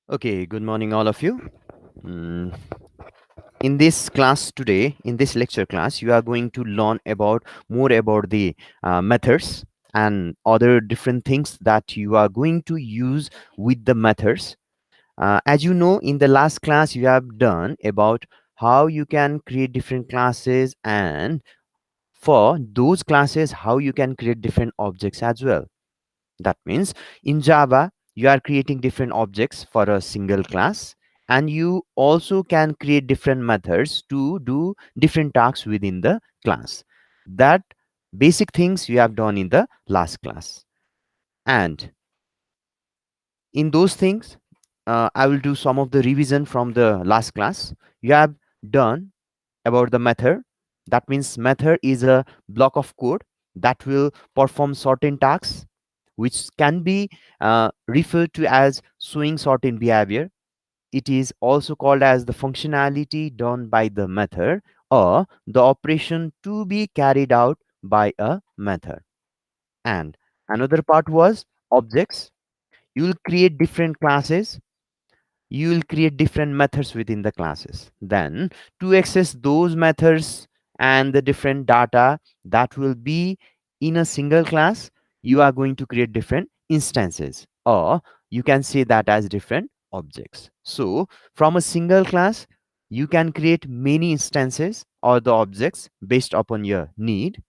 Okay, good morning, all of you. Mm, In this class today, in this lecture class, you are going to learn about more about the methods and other different things that you are going to use with the methods. As you know, in the last class, you have done about how you can create different classes, and for those classes, how you can create different objects as well. That means in Java, you are creating different objects for a single class, and you also can create different methods to do different tasks within the class. That basic things you have done in the last class. And in those things, I will do some of the revision from the last class. You have done about the method. That means method is a block of code that will perform certain tasks, which can be referred to as showing certain behavior. It is also called as the functionality done by the method or the operation to be carried out by a method. And another part was objects. You will create different classes, you will create different methods within the classes. Then to access those methods and the different data that will be in a single class, you are going to create different instances, or you can say that as different objects. So from a single class, you can create many instances or the objects based upon your need.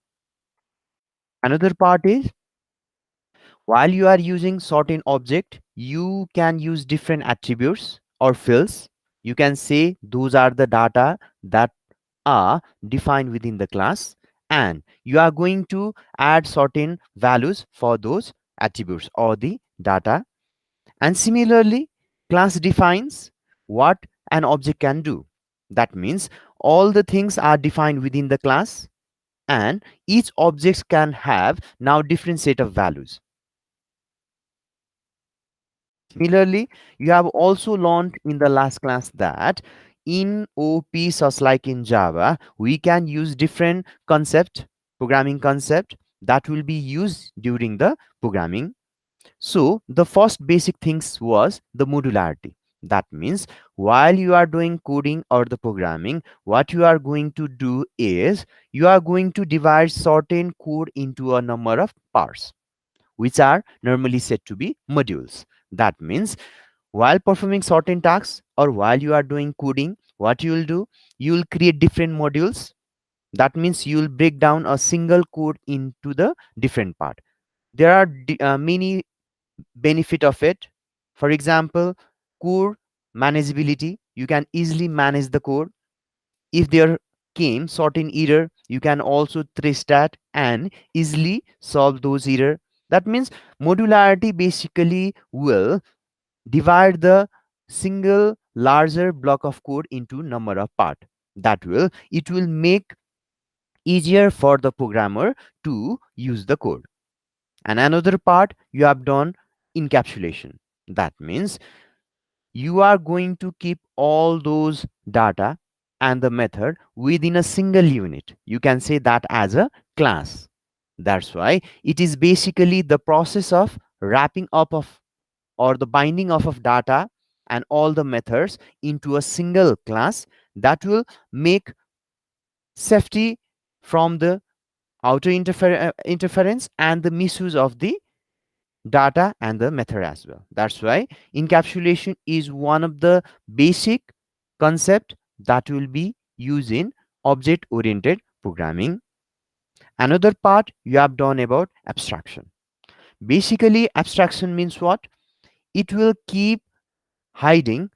Another part is, while you are using certain object, you can use different attributes or fields. You can say those are the data that are defined within the class, and you are going to add certain values for those attributes or the data. And similarly, class defines what an object can do. That means all the things are defined within the class, and each object can have now different set of values. Similarly, you have also learned in the last class that in OP, just like in Java, we can use different concept, programming concept that will be used during the programming. So the first basic things was the modularity. That means while you are doing coding or the programming, what you are going to do is you are going to divide certain code into a number of parts, which are normally said to be modules. That means while performing certain tasks or while you are doing coding, what you will do, you will create different modules. That means you will break down a single code into the different part. There are many benefit of it. For example, code manageability. You can easily manage the code. If there came certain error, you can also trace that and easily solve those error. That means modularity basically will divide the single larger block of code into number of part. That will it will make easier for the programmer to use the code. And another part you have done encapsulation. That means you are going to keep all those data and the method within a single unit. You can say that as a class. That's why it is basically the process of wrapping up of or the binding off of data and all the methods into a single class that will make safety from the outer interference and the misuse of the data and the method as well. That's why encapsulation is one of the basic concept that will be used in object oriented programming. Another part you have done about abstraction. Basically, abstraction means what? It will keep hiding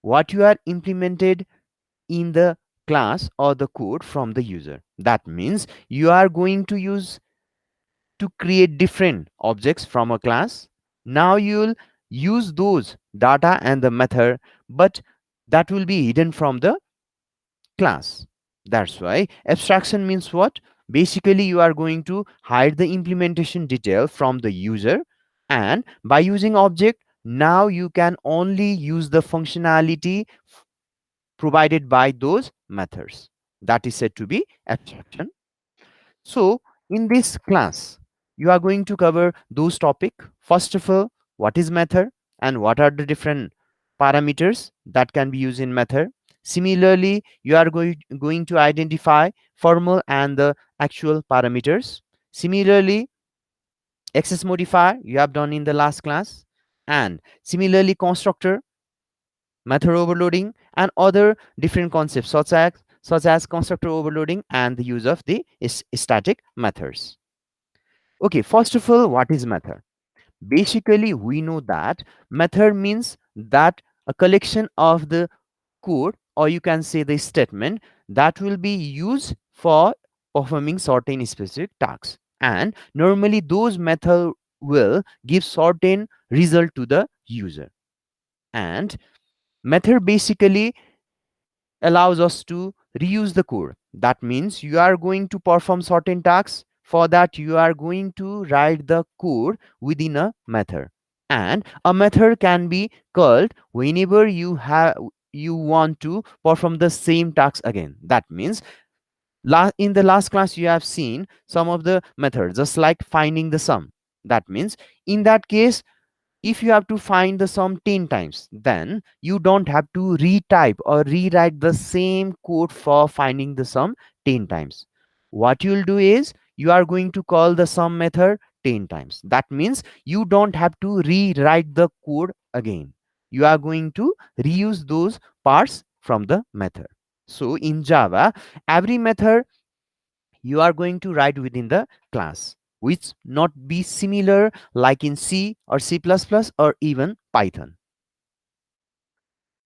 what you are implemented in the class or the code from the user. That means you are going to use to create different objects from a class. Now you'll use those data and the method, but that will be hidden from the class. That's why abstraction means what? Basically, you are going to hide the implementation detail from the user, and by using object, now you can only use the functionality provided by those methods. That is said to be abstraction. So, in this class, you are going to cover those topic. First of all, what is method and what are the different parameters that can be used in method. Similarly, you are going to identify formal and the actual parameters. Similarly, access modifier you have done in the last class, and similarly constructor, method overloading, and other different concepts such as constructor overloading and the use of the static methods. Okay, first of all, what is method? Basically, we know that method means that a collection of the code, or you can say the statement, that will be used for performing certain specific tasks, and normally those method will give certain result to the user. And method basically allows us to reuse the code. That means you are going to perform certain tasks. For that, you are going to write the code within a method. And a method can be called whenever you want to perform the same task again. That means in the last class you have seen some of the methods, just like finding the sum. That means in that case, if you have to find the sum 10 times, then you don't have to retype or rewrite the same code for finding the sum 10 times. What you'll do is you are going to call the sum method 10 times. That means you don't have to rewrite the code again. You are going to reuse those parts from the method. So in Java, every method you are going to write within the class, which not be similar like in C or C++ or even Python.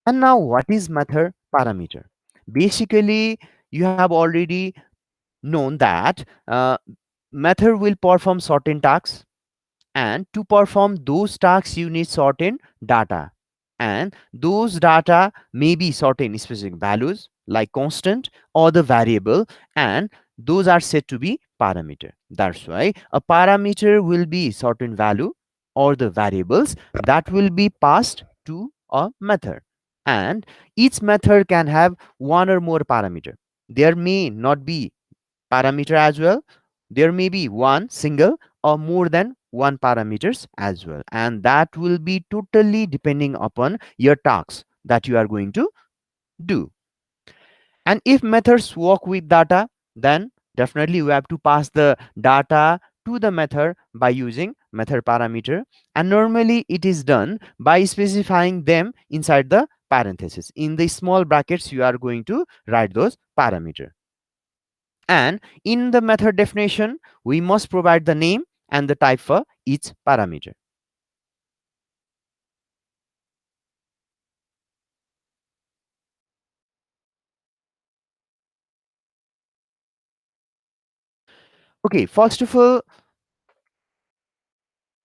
And now what is method parameter? Basically, you have already known that method will perform certain tasks, and to perform those tasks you need certain data, and those data may be certain specific values like constant or the variable, and those are said to be parameter. That's why a parameter will be certain value or the variables that will be passed to a method, and each method can have one or more parameter. There may not be parameter as well. There may be one single or more than one parameters as well, and that will be totally depending upon your tasks that you are going to do. And if methods work with data, then definitely we have to pass the data to the method by using method parameter, and normally it is done by specifying them inside the parenthesis. In the small brackets you are going to write those parameter. And in the method definition, we must provide the name and the type for each parameter. Okay, first of all,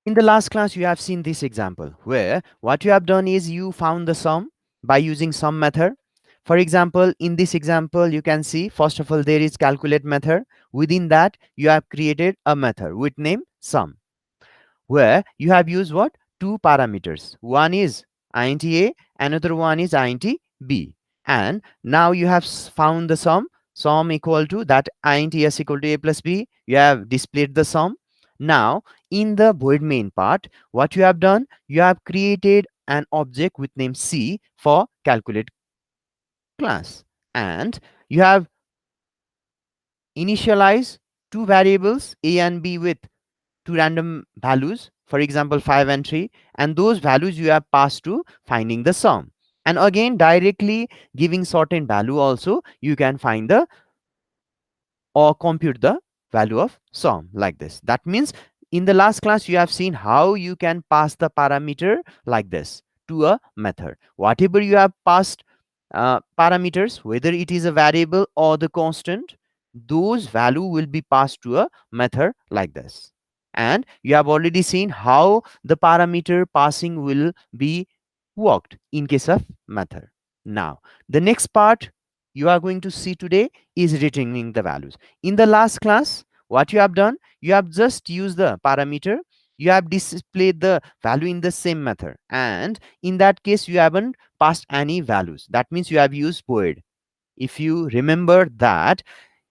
in the last class, you have seen this example where what you have done is you found the sum by using sum method. For example, in this example, you can see, first of all, there is calculate method. Within that, you have created a method with name sum, where you have used what? Two parameters. One is int a, another one is int b. And now you have found the sum equal to that int s equal to a plus b. You have displayed the sum. Now, in the void main part, what you have done, you have created an object with name c for calculate class. And you have initialized two variables a and b with two random values, for example 5 and 3, and those values you have passed to finding the sum. And again, directly giving certain value also, you can find the or compute the value of sum like this. That means in the last class you have seen how you can pass the parameter like this to a method. Whatever you have passed parameters, whether it is a variable or the constant, those value will be passed to a method like this. And you have already seen how the parameter passing will be worked in case of method. Now, the next part you are going to see today is returning the values. In the last class, what you have done, you have just used the parameter, you have displayed the value in the same method, and in that case you haven't passed any values. That means you have used void. If you remember that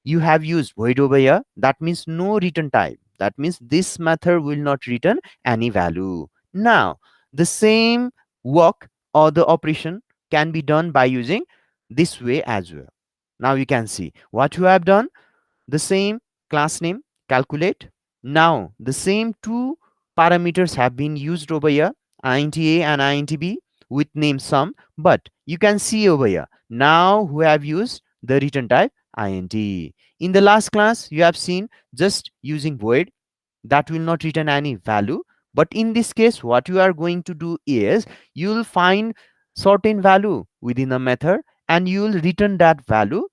you have used void over here, that means no return type. That means this method will not return any value. Now, the same work or the operation can be done by using this way as well. Now you can see what you have done. The same class name, calculate. Now the same two parameters have been used over here, int a and int b, with name sum. But you can see over here, now we have used the return type int. In the last class you have seen just using void, that will not return any value. But in this case what you are going to do is, you will find certain value within a method and you will return that value.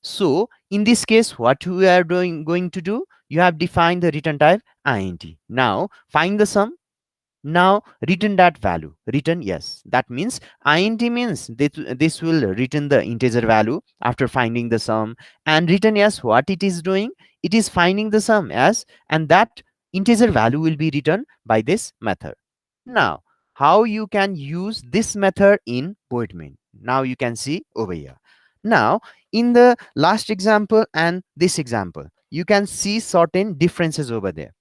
So in this case, what we are going to do, you have defined the return type int. Now find the sum. Now return that value. Return yes. That means int means this will return the integer value after finding the sum. And return yes, what it is doing? It is finding the sum as, and that integer value will be returned by this method. Now, how you can use this method in void main? Now you can see over here. Now, in the last example and this example, you can see certain differences over there.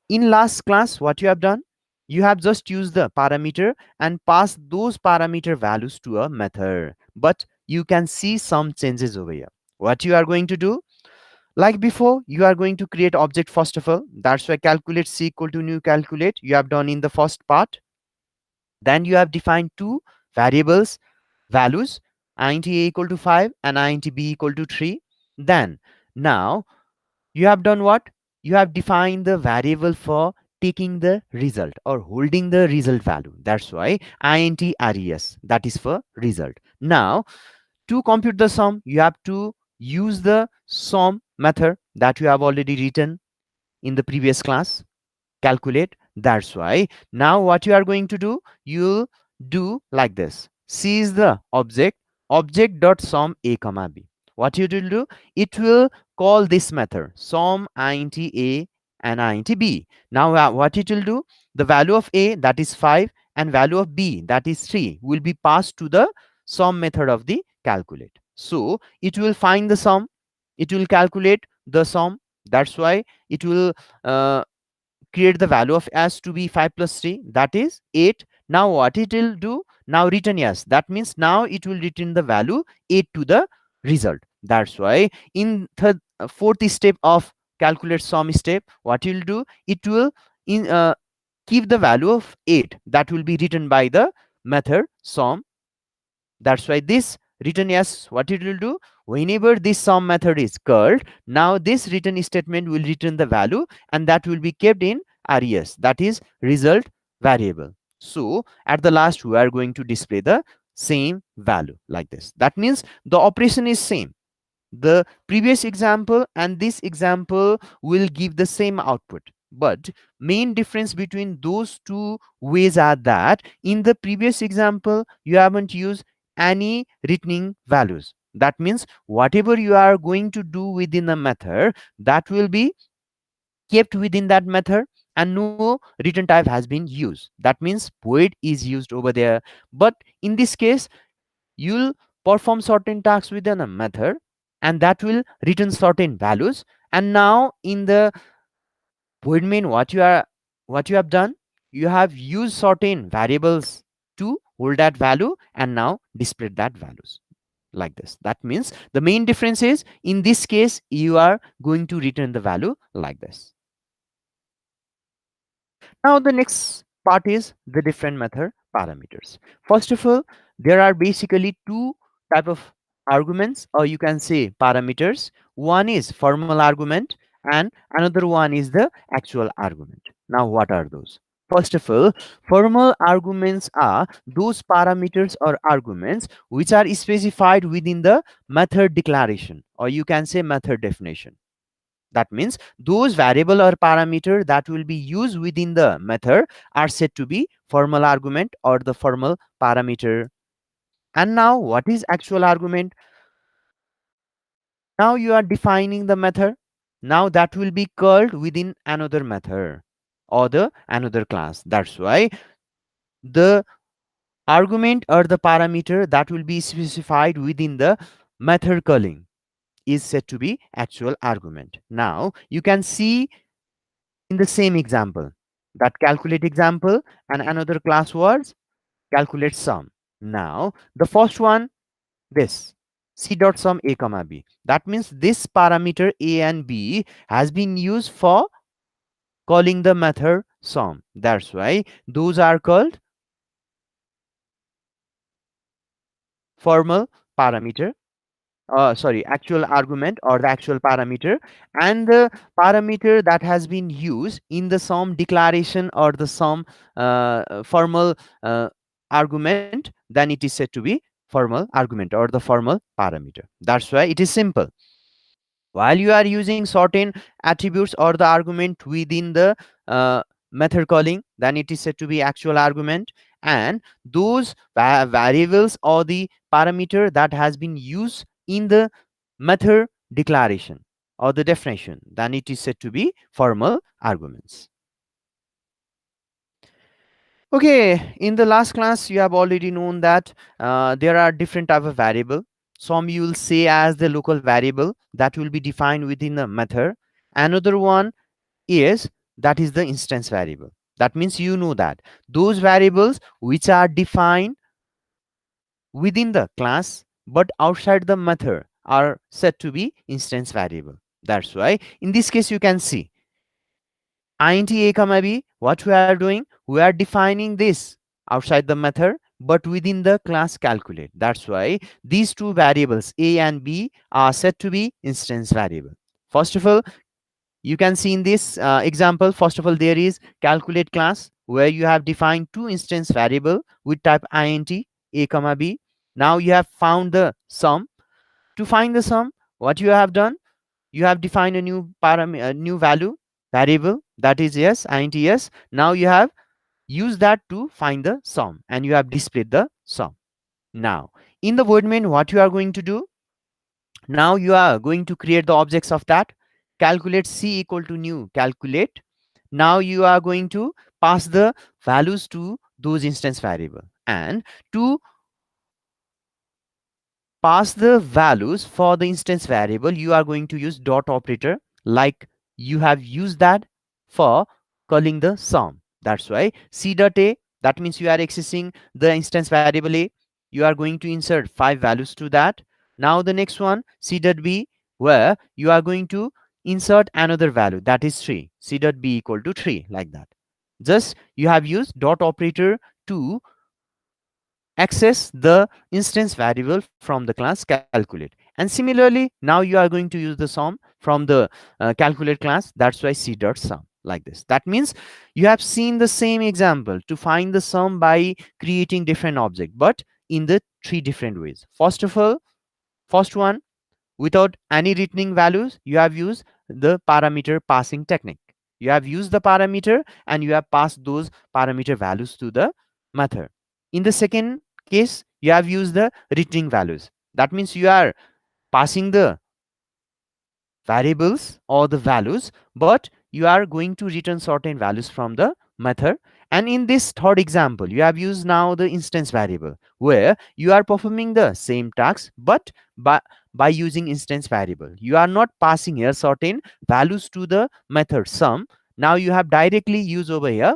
In last class, what you have done? You have just used the parameter and passed those parameter values to a method. But you can see some changes over here. What you are going to do? Like before, you are going to create object first of all. That's why calculate c equal to new calculate. You have done in the first part. Then you have defined two variables values, int a equal to 5 and int b equal to 3. Then now you have done what? You have defined the variable for taking the result or holding the result value. That's why int res, that is for result. Now to compute the sum, you have to use the sum method that you have already written in the previous class, calculate. That's why now what you are going to do, you'll do like this. C is the object dot sum a comma b. What it will do, it will call this method sum int a and int b. Now what it will do, the value of a, that is 5, and value of b, that is 3, will be passed to the sum method of the calculate. So it will find the sum, it will calculate the sum. That's why it will create the value of s to be 5 plus 3, that is 8. Now what it will do, now return yes, that means now it will return the value 8 to the result. That's why in fourth step of calculate sum step, what you will do, it will in keep the value of 8 that will be written by the method sum. That's why this return yes, what it will do, whenever this sum method is called, now this return statement will return the value and that will be kept in res, that is result variable. So at the last we are going to display the same value like this. That means the operation is same. The previous example and this example will give the same output, but main difference between those two ways are that in the previous example you haven't used any returning values. That means whatever you are going to do within a method, that will be kept within that method and no return type has been used. That means void is used over there. But in this case, you'll perform certain tasks within a method and that will return certain values. And now in the void main, what you have done, you have used certain variables to hold that value and now display that values like this. That means the main difference is in this case you are going to return the value like this. Now the next part is the different method parameters. First of all, there are basically two type of arguments, or you can say parameters. One is formal argument and another one is the actual argument. Now what are those? First of all, formal arguments are those parameters or arguments which are specified within the method declaration, or you can say method definition. That means those variable or parameter that will be used within the method are said to be formal argument or the formal parameter. And now what is actual argument? Now you are defining the method. Now that will be called within another method or the another class. That's why the argument or the parameter that will be specified within the method calling is said to be actual argument. Now you can see in the same example. that calculate example, and another class was calculate sum. Now the first one, this c dot sum a comma b, that means this parameter a and b has been used for calling the method sum. That's why those are called formal parameter, sorry, actual argument or the actual parameter. And the parameter that has been used in the sum declaration or the sum formal argument, then it is said to be formal argument or the formal parameter. That's why it is simple. While you are using certain attributes or the argument within the uh, method calling, then it is said to be actual argument. And those variables or the parameter that has been used in the method declaration or the definition, then it is said to be formal arguments. Okay, in the last class, you have already known that there are different type of variable. Some you will say as the local variable that will be defined within the method. Another one is that is the instance variable. That means you know that those variables which are defined within the class but outside the method are said to be instance variable. That's why in this case you can see int a comma b, what we are doing, we are defining this outside the method but within the class calculate. That's why these two variables a and b are said to be instance variable. First of all, you can see in this example, first of all, there is calculate class where you have defined two instance variable with type int a comma b. Now you have found the sum. To find the sum, what you have done, you have defined a new a new value variable, that is yes, int yes. Now you have used that to find the sum and you have displayed the sum. Now in the void main, what you are going to do, now you are going to create the objects of that. Calculate c equal to new calculate. Now you are going to pass the values to those instance variable, and to pass the values for the instance variable, you are going to use dot operator like you have used that for calling the sum. That's why c dot a, that means you are accessing the instance variable a, you are going to insert 5 values to that. Now the next one, c dot b, where you are going to insert another value, that is 3, c dot b equal to 3, like that. Just you have used dot operator to access the instance variable from the class calculate. And similarly, now you are going to use the sum from the calculate class. That's why c dot sum, like this. That means you have seen the same example to find the sum by creating different object, but in the 3 different ways. First of all, first one, without any returning values, you have used the parameter passing technique. You have used the parameter and you have passed those parameter values to the method. In the second case, you have used the returning values. That means you are passing the variables or the values, but you are going to return certain values from the method. And in this third example, you have used now the instance variable where you are performing the same task, but by using instance variable. You are not passing here certain values to the method sum. Now you have directly used over here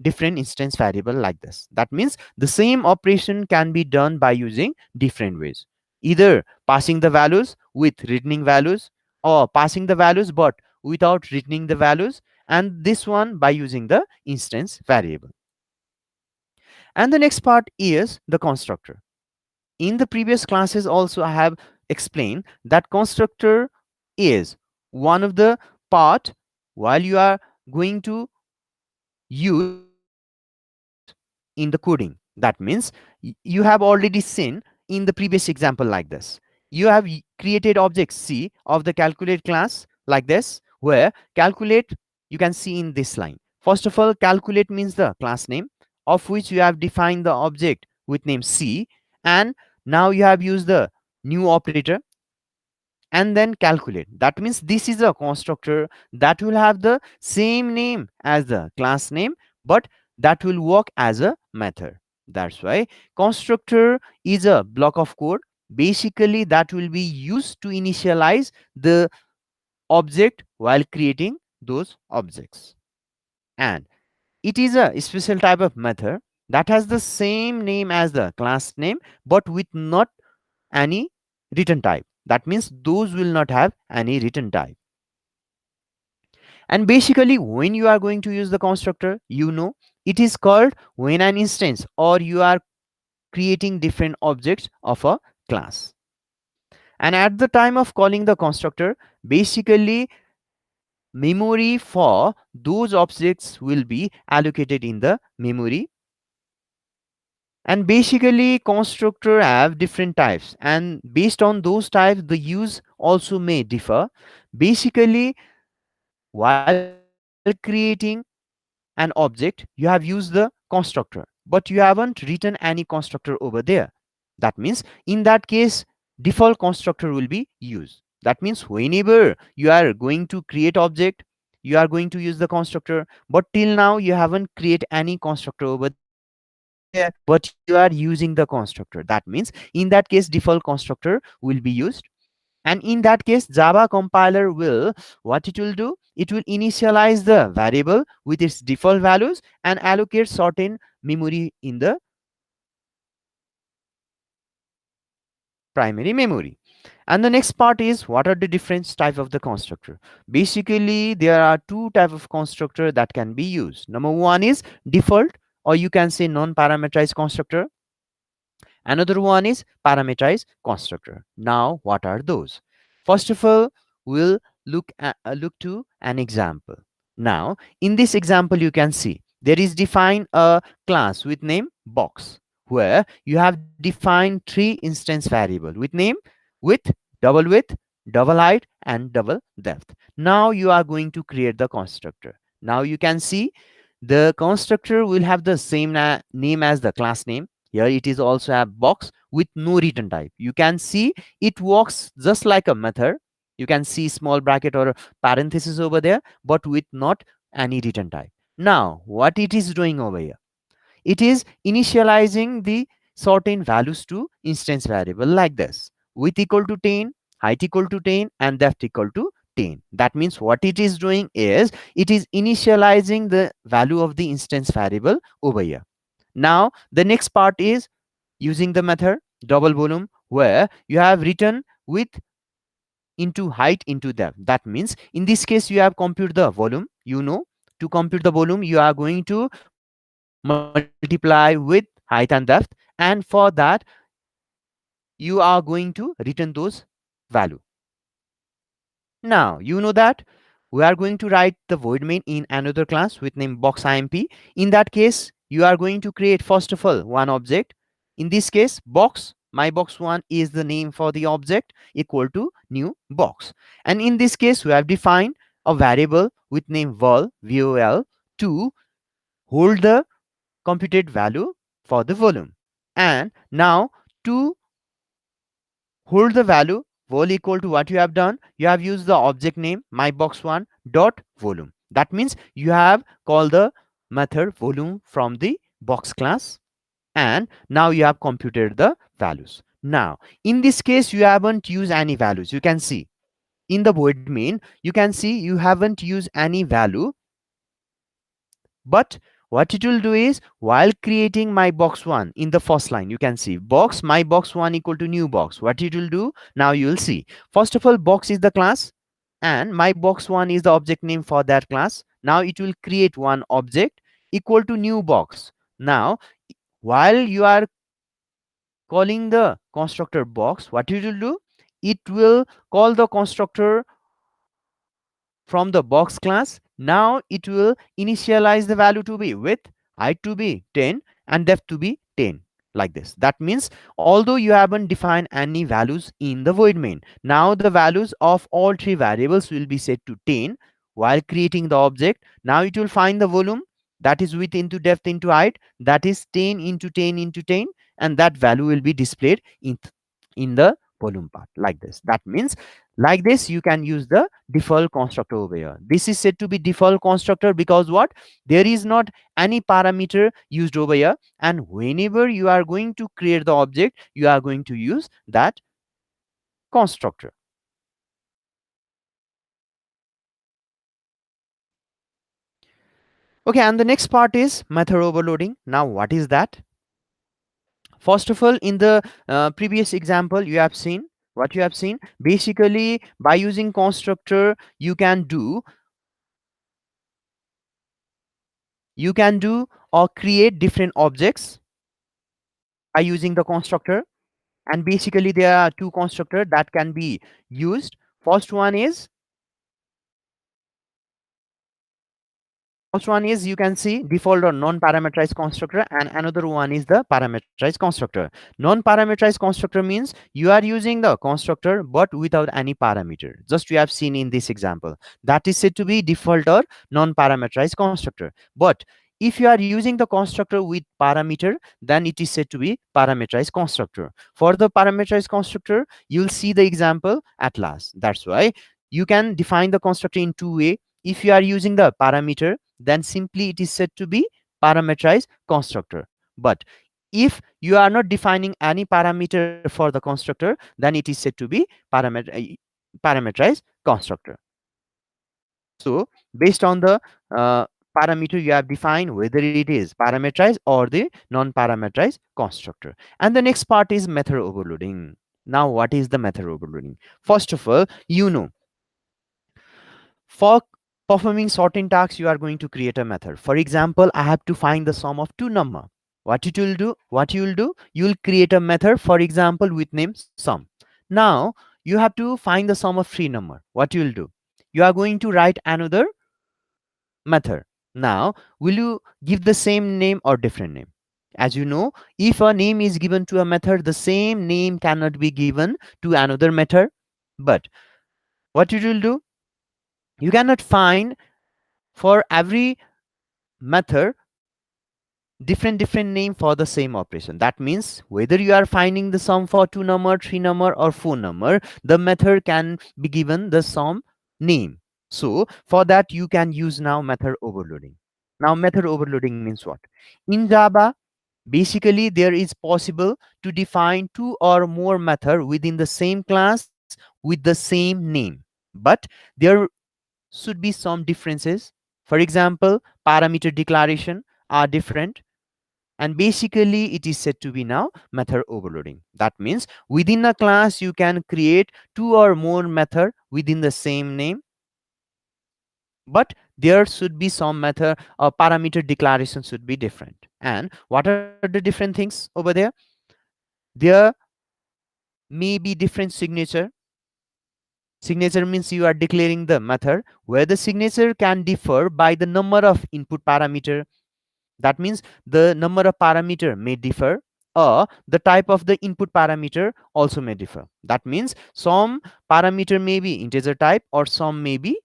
different instance variable, like this. That means the same operation can be done by using different ways, either passing the values with returning values or passing the values but without returning the values, and this one by using the instance variable. And the next part is the constructor. In the previous classes also I have explained that constructor is one of the part while you are going to use in the coding. That means you have already seen in the previous example, like this. You have created object c of the calculate class, like this, where calculate you can see in this line. First of all, calculate means the class name of which you have defined the object with name c, and now you have used the new operator and then calculate. That means this is a constructor that will have the same name as the class name, but that will work as a method. That's why constructor is a block of code basically that will be used to initialize the object while creating those objects. And it is a special type of method that has the same name as the class name but with not any return type. That means those will not have any return type. And basically, when you are going to use the constructor, it is called when an instance or you are creating different objects of a class. And at the time of calling the constructor, basically memory for those objects will be allocated in the memory. And basically constructor have different types, and based on those types the use also may differ. Basically, while creating an object you have used the constructor but you haven't written any constructor over there. That means in that case default constructor will be used. That means whenever you are going to create object, you are going to use the constructor, but till now you haven't create any constructor over there, but you are using the constructor. That means in that case default constructor will be used. And in that case Java compiler will, what it will do, it will initialize the variable with its default values and allocate certain memory in the primary memory. And the next part is what are the different type of the constructor. Basically there are two type of constructor that can be used. Number one is default, or you can say non-parameterized constructor. Another one is parameterized constructor. Now, what are those? First of all, we'll look to an example. Now, in this example, you can see there is defined a class with name box, where you have defined three instance variable with name width, double height, and double depth. Now you are going to create the constructor. Now you can see the constructor will have the same name as the class name. Here it is also a box with no return type. You can see it works just like a method. You can see small bracket or parenthesis over there, but with not any return type. Now, what it is doing over here? It is initializing the certain values to instance variable like this. Width equal to 10, height equal to 10, and depth equal to 10. That means what it is doing is it is initializing the value of the instance variable over here. Now, the next part is using the method double volume, where you have written width into height into depth. That means in this case you have compute the volume. To compute the volume you are going to multiply with height and depth, and for that you are going to return those value. Now you know that we are going to write the void main in another class with name box imp. In that case you are going to create first of all one object. In this case box, my box one is the name for the object, equal to new box. And in this case we have defined a variable with name vol to hold the computed value for the volume. And now to hold the value vol equal to what you have done, you have used the object name mybox1 dot volume. That means you have called the method volume from the box class, and now you have computed the values. Now in this case you haven't used any values. You can see in the void main, you can see you haven't used any value. But what it will do is while creating my box one in the first line, you can see box my box one equal to new box. What it will do now, you will see first of all box is the class and my box one is the object name for that class. Now it will create one object equal to new box. Now while you are calling the constructor box, what it will do, it will call the constructor from the box class. Now it will initialize the value to be width, height to be 10, and depth to be 10, like this. That means although you haven't defined any values in the void main, now the values of all three variables will be set to 10 while creating the object. Now it will find the volume, that is width into depth into height, that is 10 into 10 into 10, and that value will be displayed in the volume part like this. That means like this you can use the default constructor over here. This is said to be default constructor because what, there is not any parameter used over here, and whenever you are going to create the object you are going to use that constructor. Okay, and the next part is method overloading. Now, what is that? First of all, in the previous example, you have seen what you have seen. Basically, by using constructor, you can do or create different objects by using the constructor. And basically, there are two constructors that can be used. First one is First one is, you can see, default or non-parameterized constructor, and another one is the parameterized constructor. Non-parameterized constructor means you are using the constructor but without any parameter. Just we have seen in this example. That is said to be default or non-parameterized constructor. But if you are using the constructor with parameter, then it is said to be parameterized constructor. For the parameterized constructor, you'll see the example at last. That's why you can define the constructor in two ways. If you are using the parameter, then simply it is said to be parameterized constructor. But if you are not defining any parameter for the constructor, then it is said to be parameterized constructor. So based on the uh, parameter you have defined, whether it is parameterized or the non-parameterized constructor. And the next part is method overloading. Now, what is the method overloading? First of all, for performing certain tasks, you are going to create a method. For example, I have to find the sum of two number. What you will do, you will create a method, for example, with name sum. Now, you have to find the sum of three number. What you will do, you are going to write another method. Now, will you give the same name or different name? As you know, if a name is given to a method, the same name cannot be given to another method. But what you will do, you cannot find for every method different name for the same operation. That means whether you are finding the sum for two number, three number, or four number, the method can be given the sum name. So for that, you can use now method overloading. Now, method overloading means what? In Java, basically there is possible to define two or more method within the same class with the same name. But there should be some differences. For example, parameter declaration are different, and basically it is said to be now method overloading. That means within a class you can create two or more method within the same name, but there should be some method or parameter declaration should be different. And what are the different things over there? There may be different signature. Signature means you are declaring the method where the signature can differ by the number of input parameter. That means the number of parameter may differ, or the type of the input parameter also may differ. That means some parameter may be integer type, or some may be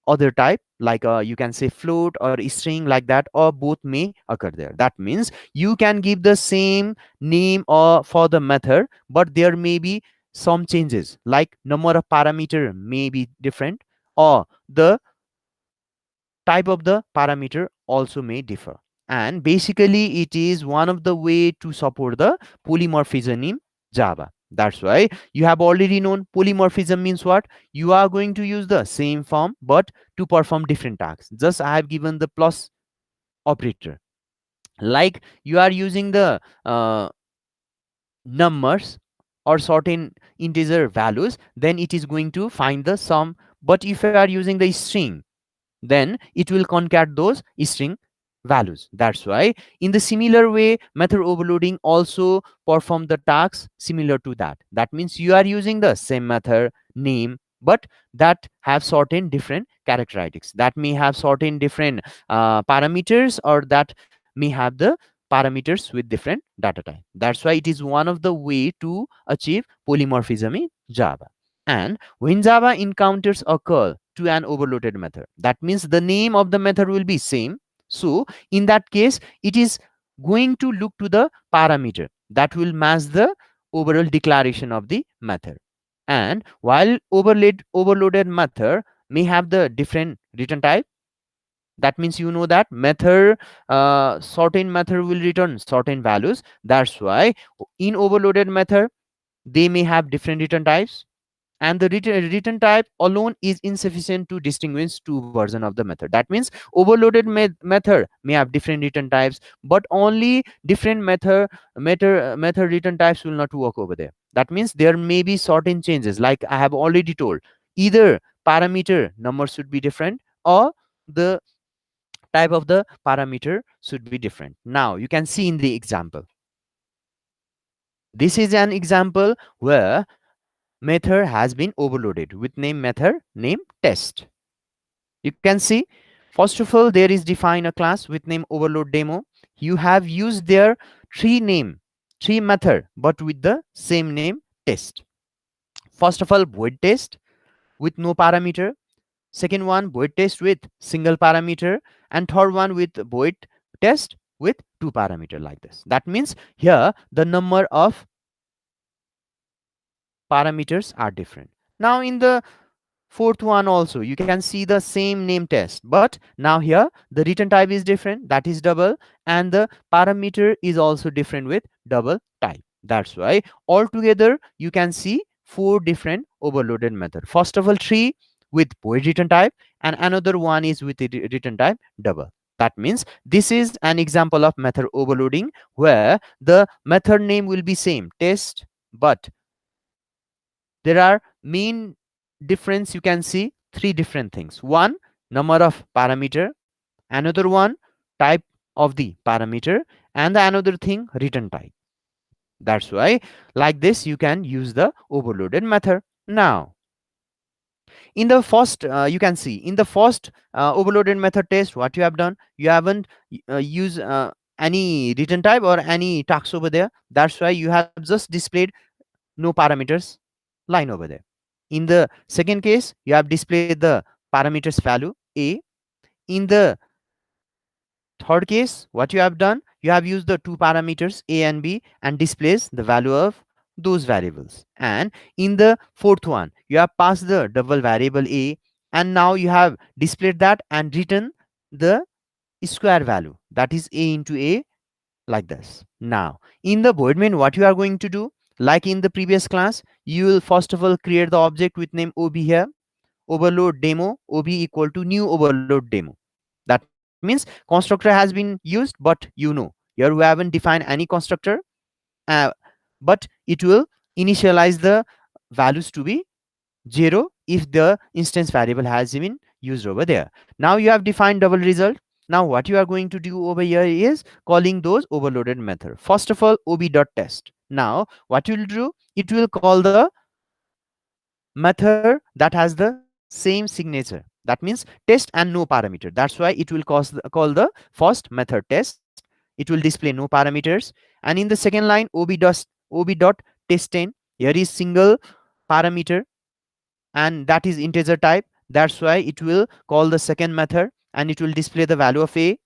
other type, like you can say float or string, like that, or both may occur there. That means you can give the same name or for the method, but there may be some changes, like number of parameter may be different, or the type of the parameter also may differ. And basically it is one of the way to support the polymorphism in Java. That's why you have already known polymorphism means what? You are going to use the same form but to perform different tasks. Just I have given the plus operator. Like you are using the numbers or certain integer values, then it is going to find the sum. But if you are using the string, then it will concat those string values. That's why in the similar way, method overloading also perform the tasks similar to that. That means you are using the same method name, but that have certain different characteristics, that may have certain different parameters, or that may have the parameters with different data type. That's why it is one of the way to achieve polymorphism in Java. And when Java encounters a call to an overloaded method, that means the name of the method will be same. So in that case, it is going to look to the parameter that will match the overall declaration of the method. And while overloaded method may have the different return type, that means you know that method certain method will return certain values. That's why in overloaded method they may have different return types. and the return type alone is insufficient to distinguish two versions of the method. That means overloaded method may have different return types, but only different method return types will not work over there. That means there may be certain changes, like I have already told. Either parameter number should be different, or the type of the parameter should be different. Now you can see in the example. This is an example where method has been overloaded with name method name test. You can see, first of all, there is define a class with name overload demo. You have used their three method, but with the same name test. First of all, void test with no parameter. Second one, void test with single parameter. And third one with void test with two parameter, like this. That means here the number of parameters are different. Now in the fourth one also, you can see the same name test, but now here the return type is different, that is double, and the parameter is also different with double type. That's why altogether you can see four different overloaded method. First of all, three with void return type, and another one is with the return type double. That means this is an example of method overloading, where the method name will be same test, but there are main difference. You can see three different things. One, number of parameter. Another one, type of the parameter. And the another thing, return type. That's why like this you can use the overloaded method. Now in the first, you can see in the first overloaded method test, what you have done, you haven't used any return type or any tags over there. That's why you have just displayed no parameters line over there. In the second case, you have displayed the parameters value a. In the third case, what you have done, you have used the two parameters a and b and displays the value of those variables. And in the fourth one, you have passed the double variable a, and now you have displayed that and written the square value, that is a into a, like this. Now, in the void main, what you are going to do, like in the previous class, you will first of all create the object with name ob here, overload demo, ob equal to new overload demo. That means constructor has been used, but here we haven't defined any constructor, uh, but it will initialize the values to be 0 if the instance variable has been used over there. Now you have defined double result. Now what you are going to do over here is calling those overloaded method. First of all, ob.test. Now what you will do, it will call the method that has the same signature. That means test and no parameter. That's why it will call the first method test. It will display no parameters. And in the second line, ob.test10, here is single parameter, and that is integer type. That's why it will call the second method and it will display the value of a.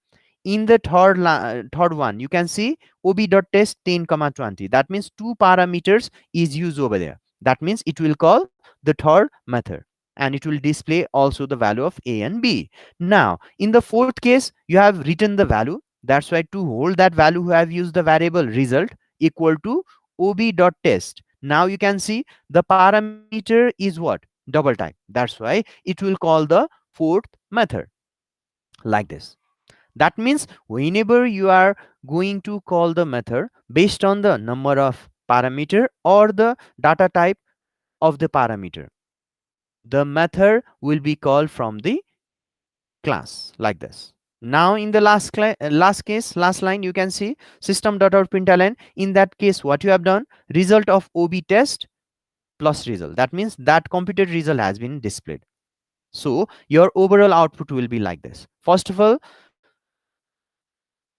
In the third one, you can see ob.test 10 comma 20. That means two parameters is used over there. That means it will call the third method and it will display also the value of a and b. Now in the fourth case, you have written the value. That's why to hold that value, you have used the variable result equal to ob.test. Now you can see the parameter is what, double type. That's why it will call the fourth method, like this. That means whenever you are going to call the method based on the number of parameter or the data type of the parameter, the method will be called from the class, like this. Now in the last line, you can see system.out.println. In that case, what you have done, result of ob test plus result. That means that computed result has been displayed. So your overall output will be like this. First of all,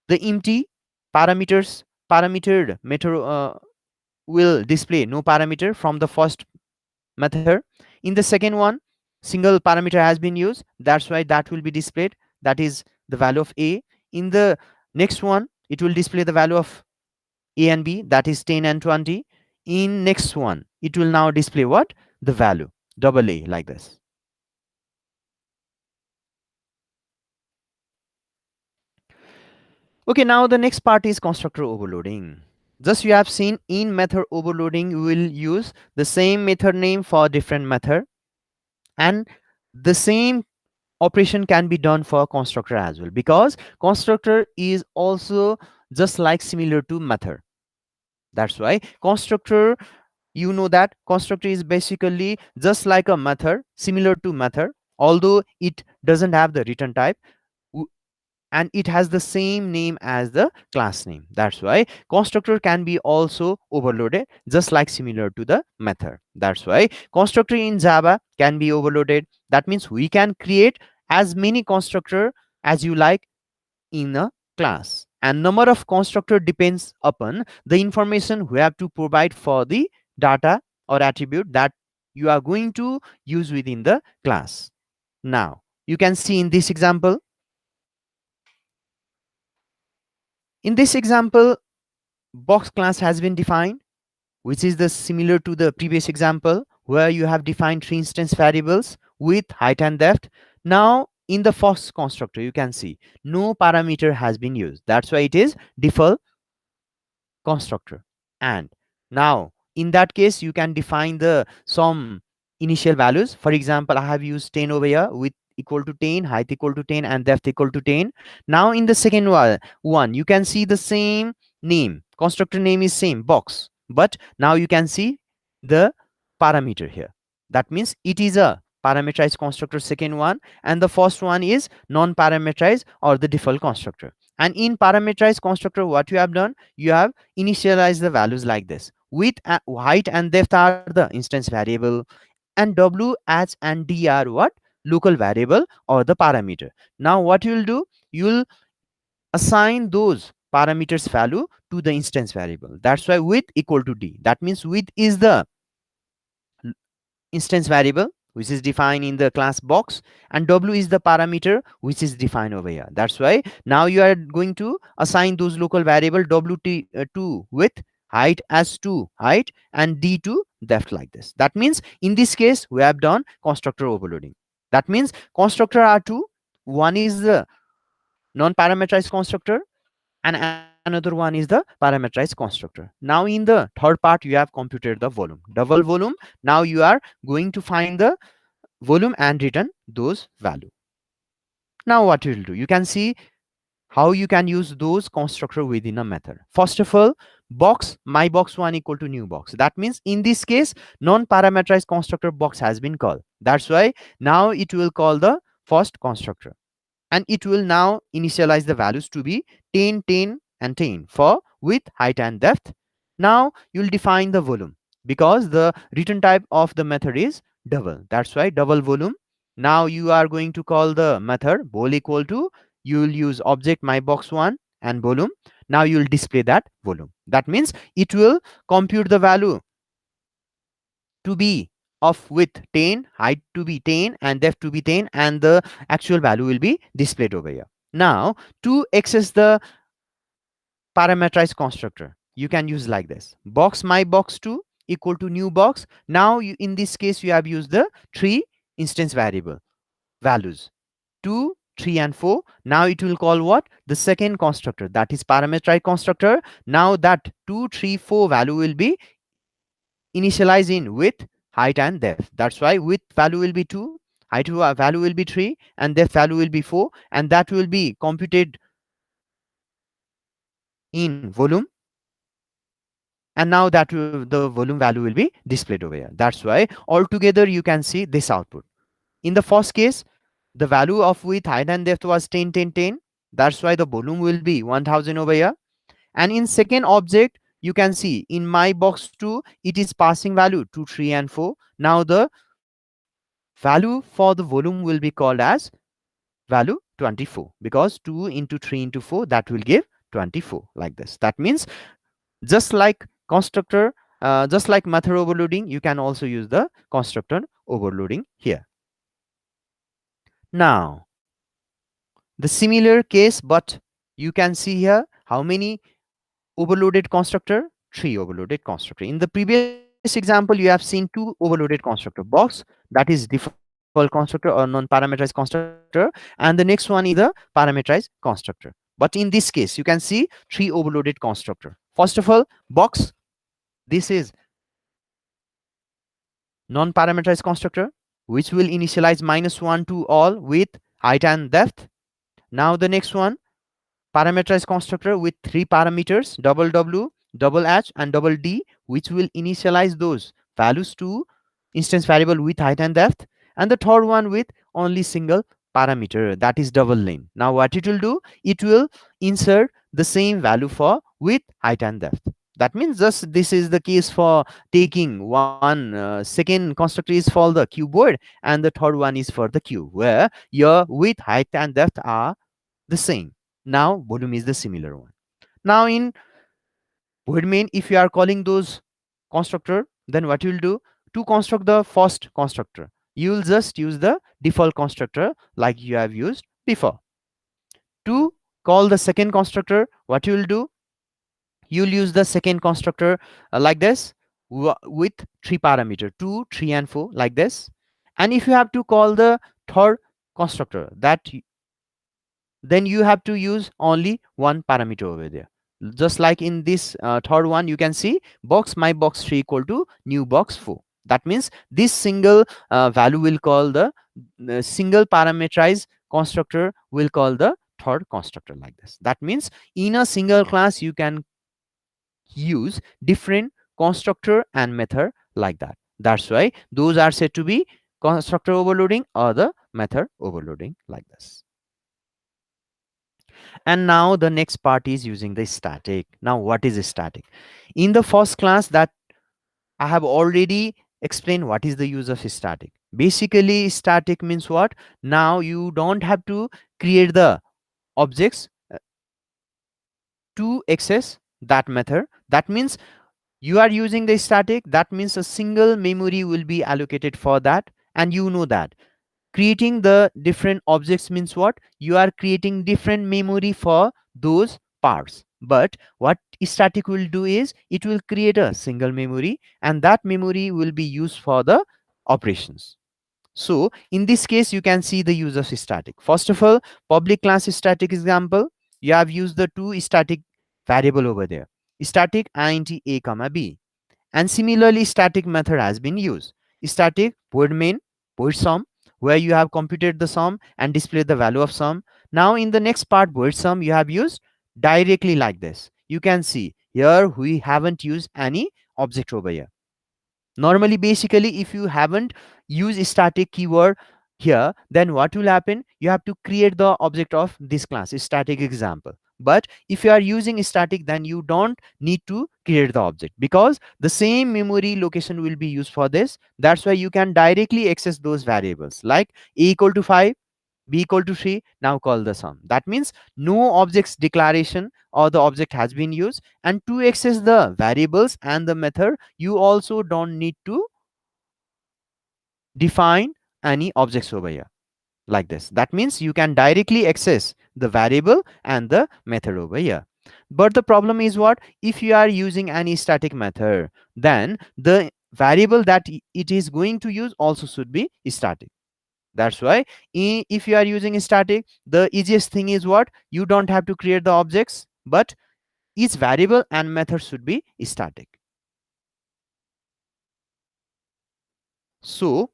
the empty parametered method will display no parameter from the first method. In the second one, single parameter has been used. That's why that will be displayed. That is the value of a. In the next one, it will display the value of a and b. That is 10 and 20. In next one, it will now display what? The value double a, like this. Okay, now the next part is constructor overloading. Just you have seen in method overloading, we will use the same method name for different method, and the same operation can be done for constructor as well, because constructor is also just like similar to method. That's why constructor, you know that constructor is basically just like a method, similar to method, although it doesn't have the return type, w- and it has the same name as the class name. That's why constructor can be also overloaded just like similar to the method. That's why constructor in Java can be overloaded. That means we can create as many constructor as you like in a class, and number of constructor depends upon the information we have to provide for the data or attribute that you are going to use within the class. Now you can see in this example, box class has been defined, which is the similar to the previous example where you have defined three instance variables with height and depth. Now in the first constructor, you can see no parameter has been used. That's why it is default constructor. And now in that case, you can define the some initial values. For example, I have used 10 over here with equal to 10, height equal to 10, and depth equal to 10. Now in the second one, you can see the same name, constructor name is same box, but now you can see the parameter here. That means it is a parameterized constructor, second one, and the first one is non-parameterized or the default constructor. And in parameterized constructor, what you have done, you have initialize the values like this. Width, height and depth are the instance variable, and w, h and d are what? Local variable or the parameter. Now what you will do, you will assign those parameters value to the instance variable. That's why width equal to d. That means width is the instance variable which is defined in the class box, and w is the parameter which is defined over here. That's why now you are going to assign those local variable w to width, height as to height, and d to depth like this. That means in this case we have done constructor overloading. That means constructor are two. One is the non-parameterized constructor and another one is the parameterized constructor. Now in the third part, you have computed the volume, double volume. Now you are going to find the volume and return those value. Now what you will do, you can see how you can use those constructor within a method. First of all, box my box one equal to new box. That means in this case non-parameterized constructor box has been called. That's why now it will call the first constructor, and it will now initialize the values to be 10, 10 and 10 for width, height and depth. Now you'll define the volume because the return type of the method is double. That's why double volume. Now you are going to call the method vol equal to, you will use object my box one and volume. Now you will display that volume. That means it will compute the value to be of width 10, height to be 10, and depth to be 10, and the actual value will be displayed over here. Now to access the parameterized constructor, you can use like this: box my box 2 equal to new box. Now in this case you have used the three instance variable values 2, 3 and 4. Now it will call what? The second constructor, that is parameterized constructor. Now that 2, 3, 4 value will be initialized in width, height and depth. That's why width value will be 2, height value will be 3, and depth value will be 4, and that will be computed in volume. And now that the volume value will be displayed over here. That's why altogether you can see this output. In the first case, the value of width, height and depth was 10, 10, 10. That's why the volume will be 1000 over here. And in second object, you can see in my box 2, it is passing value 2, 3 and 4. Now the value for the volume will be called as value 24, because 2 into 3 into 4, that will give 24 like this. That means just like constructor, just like method overloading, you can also use the constructor overloading here. Now the similar case, but you can see here how many overloaded constructor, 3 overloaded constructor. In the previous example, you have seen 2 overloaded constructor box, that is default constructor or non-parameterized constructor, and the next one is the parameterized constructor. But in this case, you can see 3 overloaded constructor. First of all, box, this is non-parameterized constructor which will initialize -1 to all with height and depth. Now the next one, parameterized constructor with three parameters, double w, double h, and double d, which will initialize those values to instance variable with height and depth. And the third one with only single parameter, that is double len. Now what it will do, it will insert the same value for with height and depth. That means just this is the case for taking one second constructor is for the cuboid, and the third one is for the cube, where your width, height, and depth are the same. Now volume is the similar one. Now in void main, if you are calling those constructor, then what you will do, to construct the first constructor, you will just use the default constructor like you have used before. To call the second constructor, what you will do, you will use the second constructor like this, with three parameter 2, 3, and 4 like this. And if you have to call the third constructor, that then you have to use only one parameter over there. Just like in this third one, you can see box my box 3 equal to new box 4. That means this single value will call the single parameterized constructor will call the third constructor like this. That means in a single class you can use different constructor and method like that. That's why those are said to be constructor overloading or the method overloading like this. And now the next part is using the static. Now what is static? In the first class that I have already explained what is the use of static. Basically static means what? Now you don't have to create the objects to access that method. That means you are using the static, that means a single memory will be allocated for that, and you know that creating the different objects means what? You are creating different memory for those parts. But what static will do is it will create a single memory, and that memory will be used for the operations. So in this case, you can see the use of static. First of all, public class static example, you have used the two static variable over there, static int a comma b. And similarly, static method has been used. Static void main, void sum, where you have computed the sum and displayed the value of sum. Now in the next part, void sum, you have used directly like this. You can see here we haven't used any object over here. Normally, basically, if you haven't used static keyword here, then what will happen? You have to create the object of this class, static example. But if you are using static, then you don't need to create the object, because the same memory location will be used for this. That's why you can directly access those variables like a equal to 5, b equal to 3. Now call the sum. That means no objects declaration or the object has been used. And to access the variables and the method, you also don't need to define any objects over here like this. That means you can directly access the variable and the method over here. But the problem is what? If you are using any static method, then the variable that it is going to use also should be static. That's why if you are using static, the easiest thing is what? You don't have to create the objects, but each variable and method should be static. So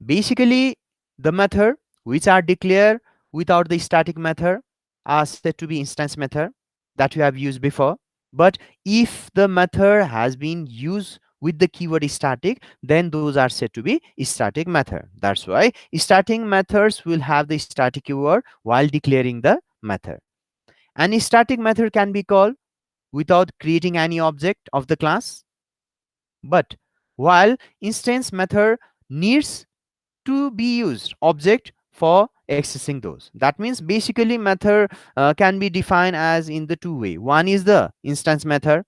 basically, the method which are declared without the static method are said to be instance method that you have used before. But if the method has been used with the keyword static, then those are said to be static method. That's why static methods will have the static keyword while declaring the method. And static method can be called without creating any object of the class. But while instance method needs to be used object for accessing those. That means basically method can be defined as in the two way. One is the instance method,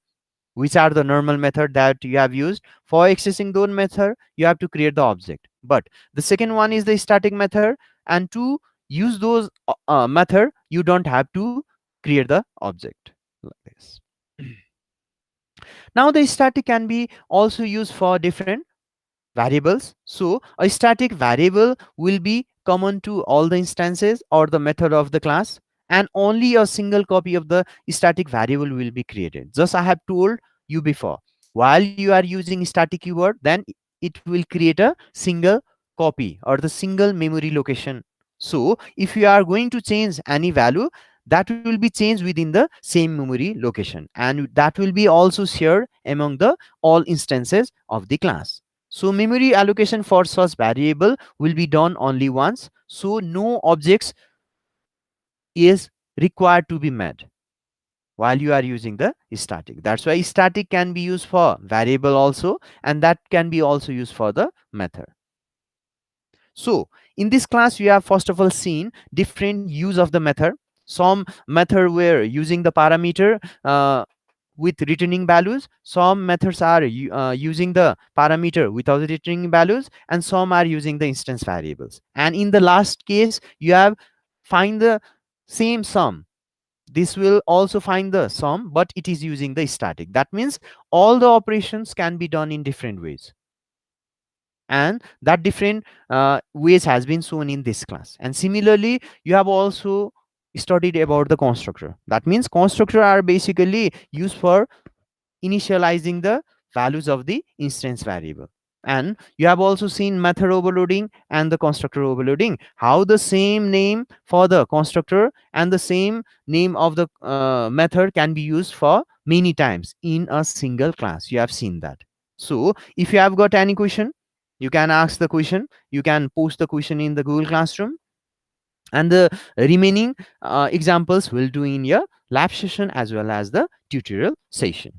which are the normal method that you have used. For accessing those method, you have to create the object. But the second one is the static method, and to use those method, you don't have to create the object like this. Now the static can be also used for different variables. So a static variable will be common to all the instances or the method of the class, and only a single copy of the static variable will be created. Just I have told you before, while you are using static keyword, then it will create a single copy or the single memory location. So if you are going to change any value, that will be changed within the same memory location, and that will be also shared among the all instances of the class. So memory allocation for such variable will be done only once, so no objects is required to be made while you are using the static. That's why static can be used for variable also, and that can be also used for the method. So in this class we have first of all seen different use of the method. Some method were using the parameter with returning values, some methods are using the parameter without returning values, and some are using the instance variables. And in the last case you have find the same sum. This will also find the sum, but it is using the static. That means all the operations can be done in different ways, and that different ways has been shown in this class. And similarly you have also studied about the constructor. That means constructor are basically used for initializing the values of the instance variable. And you have also seen method overloading and the constructor overloading, how the same name for the constructor and the same name of the method can be used for many times in a single class. You have seen that. So if you have got any question, you can ask the question, you can post the question in the Google Classroom, and the remaining examples will do in your lab session as well as the tutorial session.